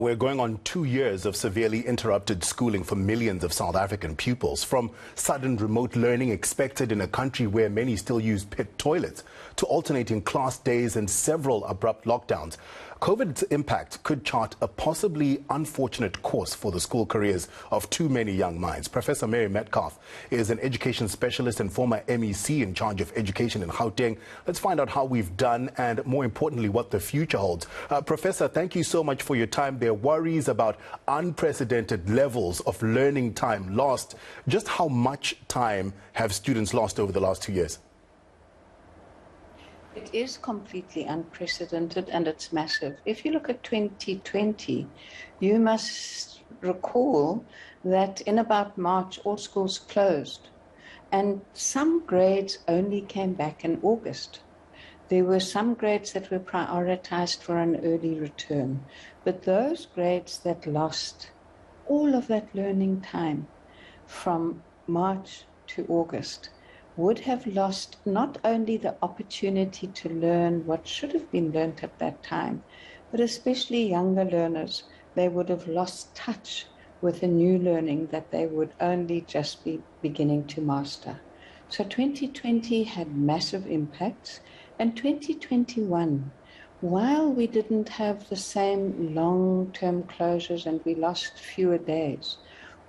We're going on 2 years of severely interrupted schooling for millions of South African pupils, from sudden remote learning expected in a country where many still use pit toilets, to alternating class days and several abrupt lockdowns. COVID's impact could chart a possibly unfortunate course for the school careers of too many young minds. Professor Mary Metcalf is an education specialist and former MEC in charge of education in Gauteng. Let's find out how we've done and, more importantly, what the future holds. Professor, thank you so much for your time. There are worries about unprecedented levels of learning time lost. Just how much time have students lost over the last 2 years? It is completely unprecedented and it's massive. If you look at 2020, you must recall that in about March, all schools closed and some grades only came back in August. There were some grades that were prioritized for an early return, but those grades that lost all of that learning time from March to August would have lost not only the opportunity to learn what should have been learnt at that time, but especially younger learners, they would have lost touch with the new learning that they would only just be beginning to master. So 2020 had massive impacts, and 2021, while we didn't have the same long-term closures and we lost fewer days,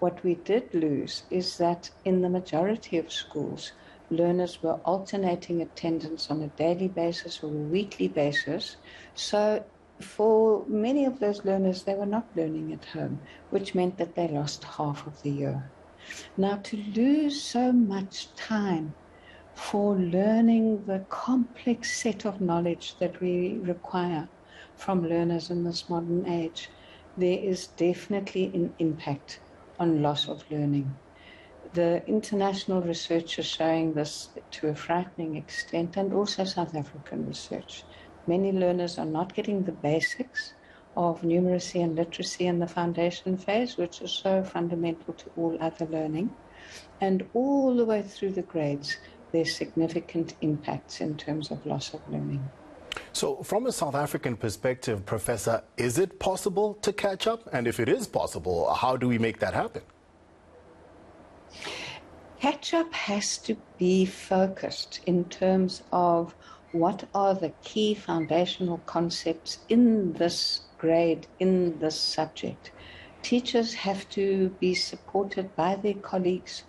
what we did lose is that in the majority of schools, learners were alternating attendance on a daily basis or a weekly basis. So for many of those learners, they were not learning at home, which meant that they lost half of the year. Now, to lose so much time for learning the complex set of knowledge that we require from learners in this modern age, there is definitely an impact on loss of learning. The international research is showing this to a frightening extent, and also South African research. Many learners are not getting the basics of numeracy and literacy in the foundation phase, which is so fundamental to all other learning. And all the way through the grades, there's significant impacts in terms of loss of learning. So from a South African perspective, Professor, is it possible to catch up? And if it is possible, how do we make that happen? Catch-up has to be focused in terms of what are the key foundational concepts in this grade, in this subject. Teachers have to be supported by their colleagues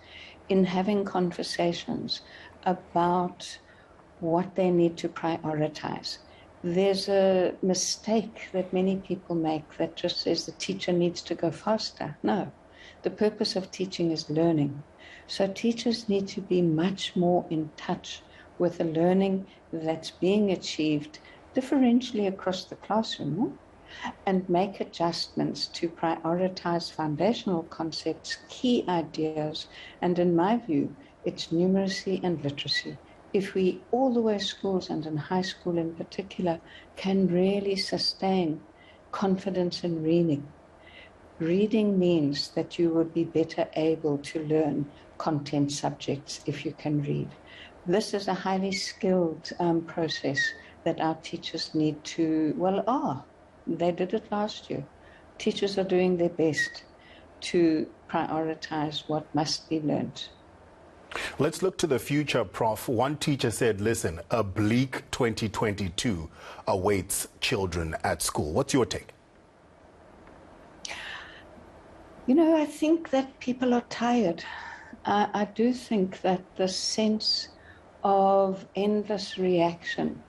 in having conversations about what they need to prioritize. There's a mistake that many people make that just says the teacher needs to go faster. No. The purpose of teaching is learning. So teachers need to be much more in touch with the learning that's being achieved differentially across the classroom and make adjustments to prioritize foundational concepts, key ideas, and in my view, it's numeracy and literacy. If we, all the way schools and in high school in particular, can really sustain confidence in reading. Reading means that you would be better able to learn content subjects if you can read. This is a highly skilled process that our teachers need to, they did it last year. Teachers are doing their best to prioritize what must be learned. Let's look to the future, Prof. One teacher said, listen, a bleak 2022 awaits children at school. What's your take? You know, I think that people are tired. I do think that the sense of endless reaction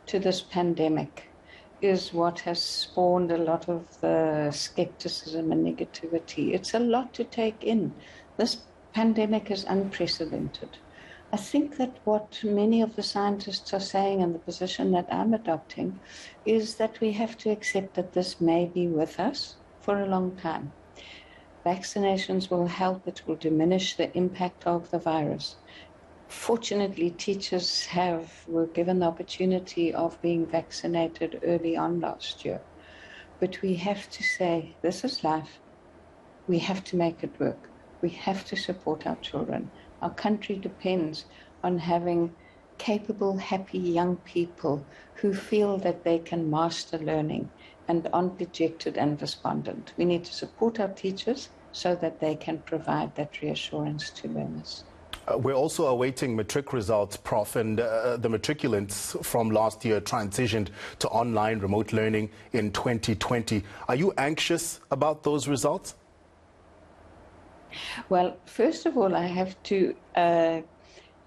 to this pandemic is what has spawned a lot of the skepticism and negativity. It's a lot to take in. This pandemic is unprecedented. I think that what many of the scientists are saying, and the position that I'm adopting, is that we have to accept that this may be with us for a long time. Vaccinations will help. It will diminish the impact of the virus. Fortunately, teachers were given the opportunity of being vaccinated early on last year. But we have to say, this is life. We have to make it work. We have to support our children. Our country depends on having capable, happy young people who feel that they can master learning and aren't dejected and despondent. We need to support our teachers so that they can provide that reassurance to learners. We're also awaiting matric results, Prof, and the matriculants from last year transitioned to online remote learning in 2020. Are you anxious about those results? Well, first of all, I have to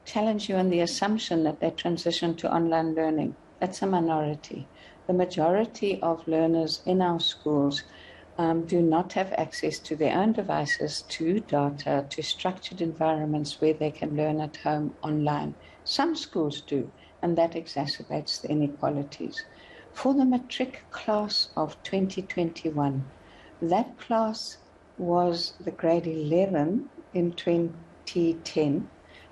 challenge you on the assumption that they transition to online learning. That's a minority. The majority of learners in our schools do not have access to their own devices, to data, to structured environments where they can learn at home online. Some schools do, and that exacerbates the inequalities. For the matric class of 2021, that class was the grade 11 in 2010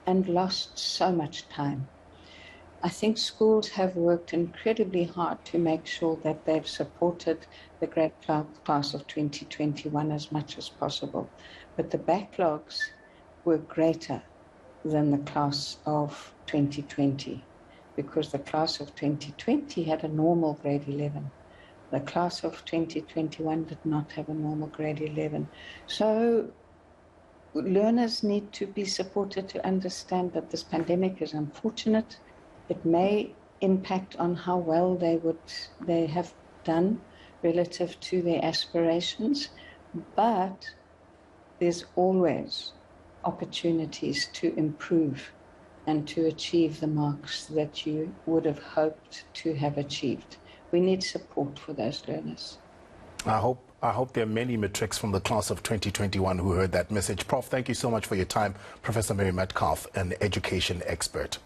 and lost so much time. I think schools have worked incredibly hard to make sure that they've supported the grade class of 2021 as much as possible. But the backlogs were greater than the class of 2020 because the class of 2020 had a normal grade 11. The class of 2021 did not have a normal grade 11. So learners need to be supported to understand that this pandemic is unfortunate. It may impact on how well they have done relative to their aspirations, but there's always opportunities to improve and to achieve the marks that you would have hoped to have achieved. We need support for those learners. I hope there are many matrics from the class of 2021 who heard that message. Prof, thank you so much for your time. Professor Mary Metcalf, an education expert.